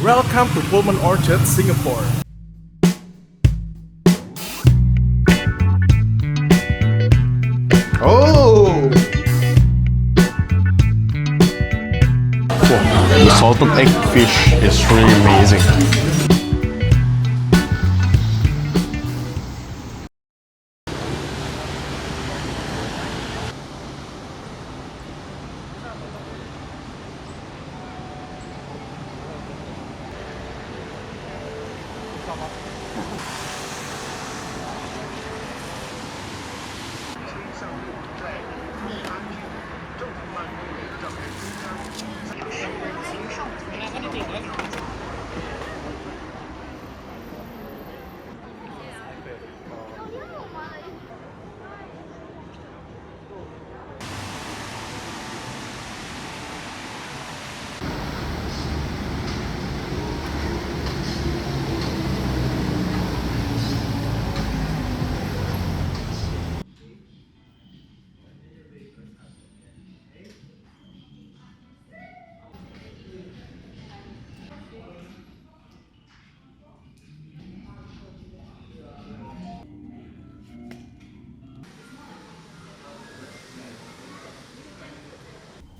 Welcome to Pullman Orchard, Singapore. Oh! Wow, the salted egg fish is really amazing.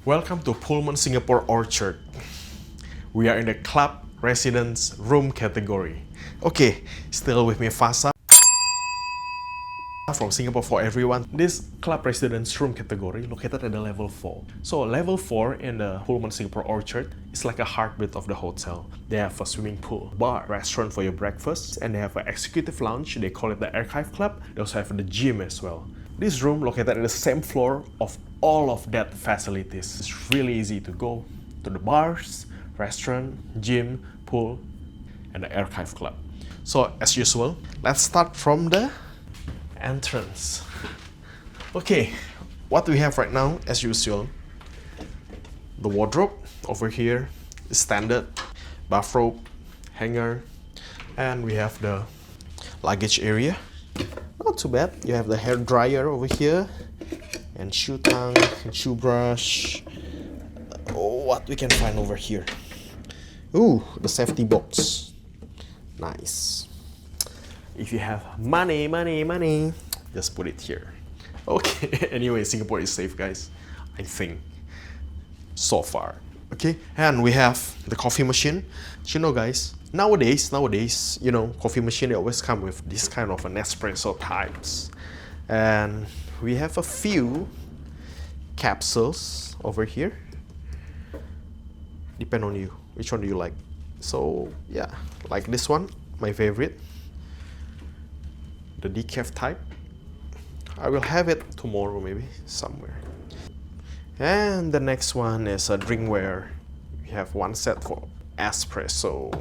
Welcome to Pullman Singapore Orchard. We are in the club residence room category. Okay, still with me Fasa from Singapore for Everyone. This club residence room category located at the level 4. So level 4 in the Pullman Singapore Orchard is like a heartbeat of the hotel. They have a swimming pool, bar, restaurant for your breakfast, and they have an executive lounge. They call it the Archive Club. They also have the gym as well. This room located at the same floor of all of that facilities. It's really easy to go to the bars, restaurant, gym, pool, and the Archive Club. So as usual, let's start from the entrance. Okay, what we have right now, as usual, the wardrobe over here is standard, bathrobe, hanger, and we have the luggage area. Not too bad. You have the hair dryer over here, and shoe tang, and shoe brush. Oh, what we can find over here? Ooh, the safety box. Nice. If you have money, just put it here. Okay, anyway, Singapore is safe, guys. I think. So far. Okay, and we have the coffee machine. You know, guys, nowadays, you know, coffee machine, they always come with this kind of an espresso types. And we have a few capsules over here. Depend on you. Which one do you like? So, yeah, like this one, my favorite. The decaf type. I will have it tomorrow, maybe, somewhere. And the next one is a drinkware. We have one set for espresso.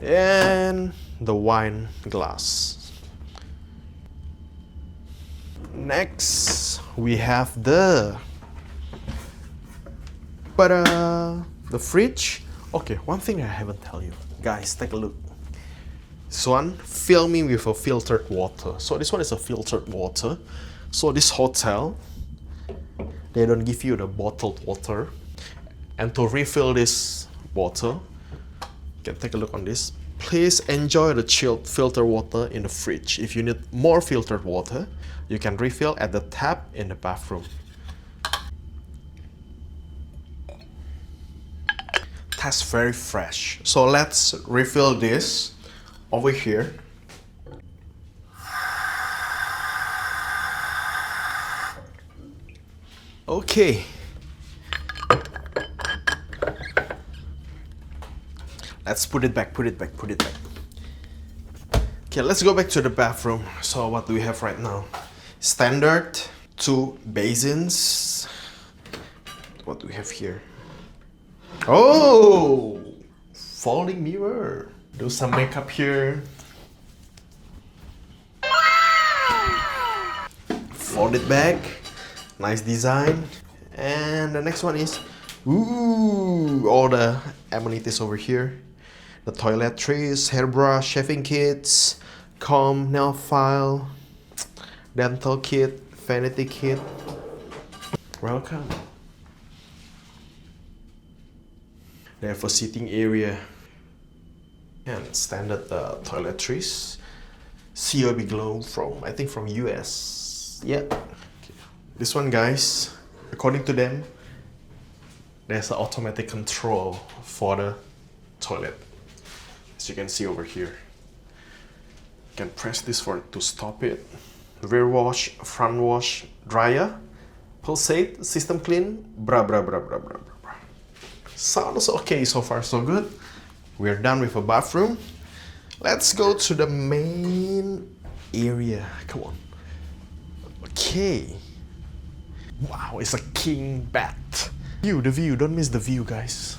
And the wine glass. Next, we have the fridge. Okay, one thing I haven't tell you. Guys, take a look. This one, fill me with a filtered water. So this one is a filtered water. So this hotel, they don't give you the bottled water. And to refill this water, you can take a look on this. Please enjoy the chilled filtered water in the fridge. If you need more filtered water, you can refill at the tap in the bathroom. Tastes very fresh. So let's refill this over here. Okay. Let's put it back. Okay, let's go back to the bathroom. So what do we have right now? Standard, 2 basins. What do we have here? Oh! Folding mirror. Do some makeup here. Fold it back. Nice design. And the next one is, ooh, all the amenities over here. The toiletries, hairbrush, shaving kits, comb, nail file, dental kit, vanity kit. Welcome. They have a seating area. And standard toiletries. COB glow from, I think from US. Yeah. Okay. This one, guys, according to them, there's an automatic control for the toilet. As you can see over here. You can press this to stop it. Rear wash, front wash, dryer, pulsate, system clean, bra bra bra bra bra bra. Sounds okay, so far so good. We're done with a bathroom. Let's go to the main area. Come on. Okay. Wow, it's a king bed. The view, don't miss the view, guys.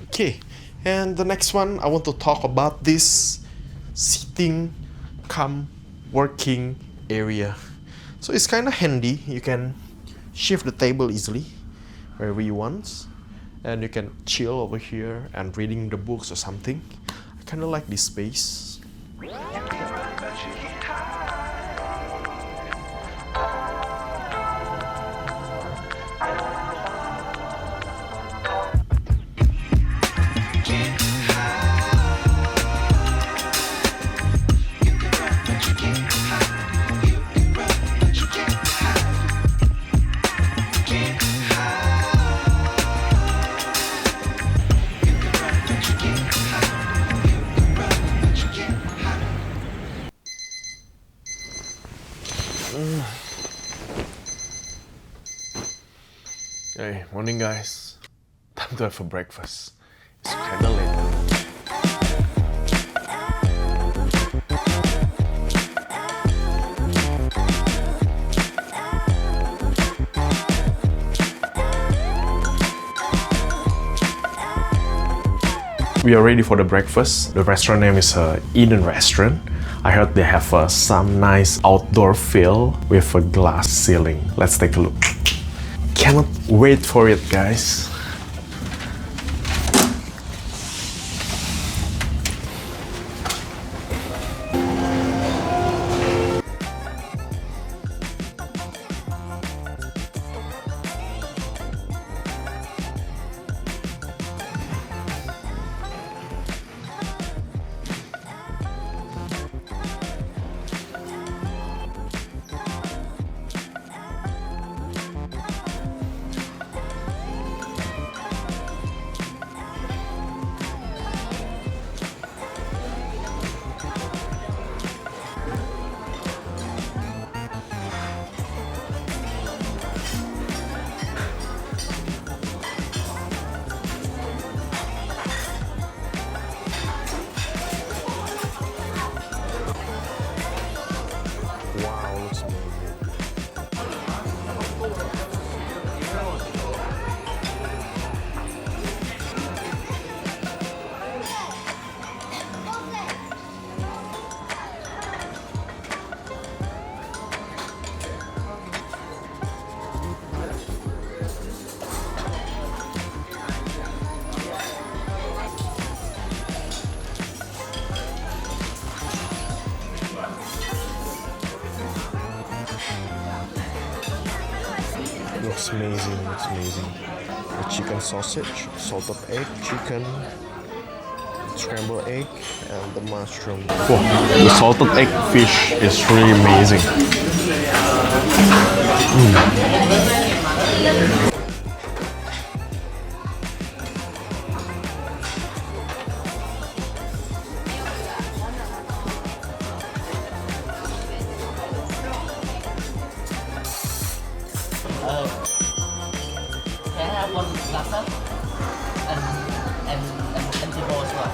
Okay, and the next one, I want to talk about this sitting cum working area. So it's kind of handy. You can shift the table easily wherever you want, and you can chill over here and reading the books or something. I kind of like this space. Hey, morning guys. Time to have a breakfast. It's kinda late. We are ready for the breakfast. The restaurant name is Eden Restaurant. I heard they have some nice outdoor feel with a glass ceiling. Let's take a look. Cannot wait for it, guys. Wow, looks amazing. Looks amazing, looks amazing. The chicken sausage, salted egg, chicken, scrambled egg, and the mushroom. Wow, the salted egg fish is really amazing. Can I have one lobster and two balls as well?